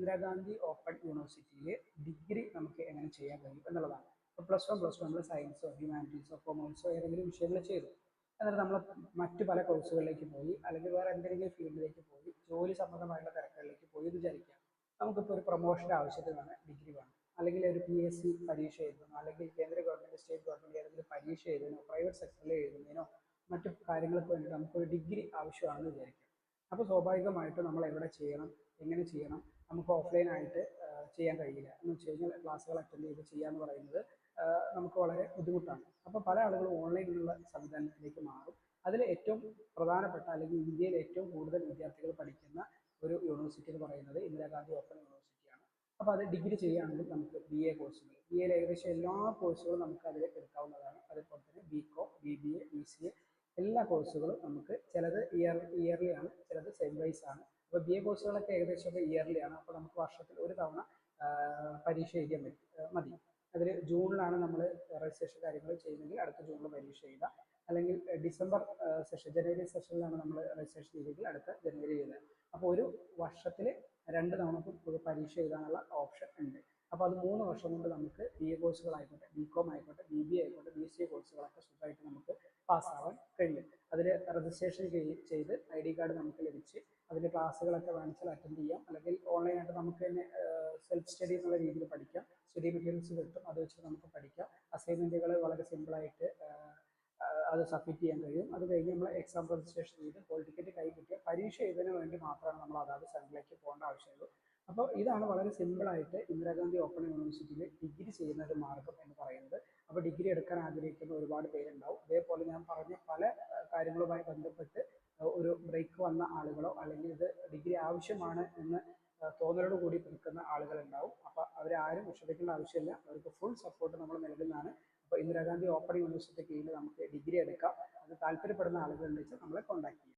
Indira Gandhi open യൂണിവേഴ്സിറ്റിയിൽ degree നമുക്ക് എങ്ങനെ ചെയ്യാൻ കഴിയും എന്നുള്ളതാണ്. ഇപ്പോൾ +1 നമ്മൾ സയൻസോ ഹ്യൂമാനിറ്റീസോ കൊമേഴ്സോ ഏതെങ്കിലും വിഷയങ്ങൾ ചെയ്തു, എന്നിട്ട് നമ്മൾ മറ്റു പല കോഴ്സുകളിലേക്ക് പോയി, അല്ലെങ്കിൽ വേറെ എന്തെങ്കിലും ഫീൽഡിലേക്ക് പോയി, ജോലി സംബന്ധമായുള്ള തിരക്കുകളിലേക്ക് പോയി വിചാരിക്കുക. നമുക്കിപ്പോൾ ഒരു പ്രൊമോഷൻ്റെ ആവശ്യത്തിനാണ് ഡിഗ്രി വേണം, അല്ലെങ്കിൽ ഒരു PSC പരീക്ഷ എഴുതണം, അല്ലെങ്കിൽ കേന്ദ്ര ഗവൺമെൻറ് സ്റ്റേറ്റ് ഗവൺമെൻറ് ഏതെങ്കിലും പരീക്ഷ എഴുതുന്നതിനോ പ്രൈവറ്റ് സെക്ടറിൽ എഴുതുന്നതിനോ മറ്റു കാര്യങ്ങൾക്ക് വേണ്ടി നമുക്കൊരു ഡിഗ്രി ആവശ്യമാണെന്ന് വിചാരിക്കുക. അപ്പോൾ സ്വാഭാവികമായിട്ടും നമ്മൾ എവിടെ ചെയ്യണം, എങ്ങനെ ചെയ്യണം? നമുക്ക് ഓഫ്ലൈനായിട്ട് ചെയ്യാൻ കഴിയില്ല. എന്ന് വെച്ച് കഴിഞ്ഞാൽ ക്ലാസ്സുകൾ അറ്റൻഡ് ചെയ്ത് ചെയ്യുക എന്ന് പറയുന്നത് നമുക്ക് വളരെ ബുദ്ധിമുട്ടാണ്. അപ്പോൾ പല ആളുകളും ഓൺലൈനിലുള്ള സംവിധാനത്തിലേക്ക് മാറും. അതിൽ ഏറ്റവും പ്രധാനപ്പെട്ട, അല്ലെങ്കിൽ ഇന്ത്യയിൽ ഏറ്റവും കൂടുതൽ വിദ്യാർത്ഥികൾ പഠിക്കുന്ന ഒരു യൂണിവേഴ്സിറ്റി എന്ന് പറയുന്നത് ഇന്ദിരാഗാന്ധി ഓപ്പൺ യൂണിവേഴ്സിറ്റിയാണ്. അപ്പോൾ അത് ഡിഗ്രി ചെയ്യുകയാണെങ്കിൽ നമുക്ക് BA കോഴ്സുകൾ, BA ഏകദേശം എല്ലാ കോഴ്സുകളും നമുക്ക് അതിൽ എടുക്കാവുന്നതാണ്. അതുപോലെ തന്നെ BCom, BBA, BCA എല്ലാ കോഴ്സുകളും നമുക്ക്, ചിലത് ഇയർലി ആണ്, ചിലത് സെം വൈസ് ആണ്. അപ്പോൾ BA കോഴ്സുകളൊക്കെ ഏകദേശം ഇയർലി ആണ്. അപ്പോൾ നമുക്ക് വർഷത്തിൽ ഒരു തവണ പരീക്ഷ എഴുതിയാൽ മതി. അതിൽ ജൂണിലാണ് നമ്മൾ രജിസ്ട്രേഷൻ കാര്യങ്ങൾ ചെയ്യുന്നതെങ്കിൽ അടുത്ത ജൂണിൽ പരീക്ഷ എഴുതാം, അല്ലെങ്കിൽ ഡിസംബർ സെഷൻ, ജനുവരി സെഷനിലാണ് നമ്മൾ രജിസ്ട്രേഷൻ ചെയ്തെങ്കിൽ അടുത്ത ജനുവരി എഴുതാം. അപ്പോൾ ഒരു വർഷത്തിൽ 2 തവണ പരീക്ഷ എഴുതാനുള്ള ഓപ്ഷൻ ഉണ്ട്. അപ്പോൾ അത് 3 വർഷം കൊണ്ട് നമുക്ക് BA കോഴ്സുകളായിക്കോട്ടെ, BCom ആയിക്കോട്ടെ, BBA ആയിക്കോട്ടെ, BCA കോഴ്സുകളൊക്കെ സുഖമായിട്ട് നമുക്ക് പാസ്സാവാൻ കഴിയും. അതിൽ രജിസ്ട്രേഷൻ ചെയ്ത് ID കാർഡ് നമുക്ക് ലഭിച്ച് അതിൻ്റെ ക്ലാസ്സുകളൊക്കെ വേണമെങ്കിൽ അറ്റൻഡ് ചെയ്യാം, അല്ലെങ്കിൽ ഓൺലൈനായിട്ട് നമുക്ക് തന്നെ സെൽഫ് സ്റ്റഡി എന്നുള്ള രീതിയിൽ പഠിക്കാം. സ്റ്റഡി മെറ്റീരിയൽസ് കിട്ടും, അത് വെച്ച് നമുക്ക് പഠിക്കാം. അസൈൻമെൻറ്റുകൾ വളരെ സിമ്പിളായിട്ട് അത് സബ്മിറ്റ് ചെയ്യാൻ കഴിയും. അത് കഴിഞ്ഞ് നമ്മൾ എക്സാം രജിസ്ട്രേഷൻ ചെയ്ത് ഹോൾ ടിക്കറ്റ് കൈ കിട്ടിയ പരീക്ഷ എഴുതുന്നതിന് വേണ്ടി മാത്രമാണ് നമ്മൾ അതാത് സെൻറ്ററിലേക്ക് പോകേണ്ട ആവശ്യമുള്ളൂ. അപ്പോൾ ഇതാണ് വളരെ സിമ്പിളായിട്ട് ഇന്ദിരാഗാന്ധി ഓപ്പൺ യൂണിവേഴ്സിറ്റിയിൽ ഡിഗ്രി ചെയ്യുന്ന ഒരു മാർഗം എന്ന് പറയുന്നത്. അപ്പോൾ ഡിഗ്രി എടുക്കാൻ ആഗ്രഹിക്കുന്ന ഒരുപാട് പേരുണ്ടാവും. അതേപോലെ ഞാൻ പറഞ്ഞ പല കാര്യങ്ങളുമായി ബന്ധപ്പെട്ട് ഒരു ബ്രേക്ക് വന്ന ആളുകളോ, അല്ലെങ്കിൽ ഇത് ഡിഗ്രി ആവശ്യമാണ് എന്ന് തോന്നലോട് കൂടി നിൽക്കുന്ന ആളുകളുണ്ടാവും. അപ്പോൾ അവരാരും വിഷമിക്കേണ്ട ആവശ്യമില്ല, അവർക്ക് ഫുൾ സപ്പോർട്ട് നമ്മൾ നൽകുന്നതാണ്. അപ്പോൾ ഇന്ദിരാഗാന്ധി ഓപ്പൺ യൂണിവേഴ്സിറ്റി കീഴിൽ നമുക്ക് ഡിഗ്രി എടുക്കാം. അത് താല്പര്യപ്പെടുന്ന ആളുകളുണ്ടെന്ന് വെച്ചാൽ നമ്മളെ കോൺടാക്ട് ചെയ്യാം.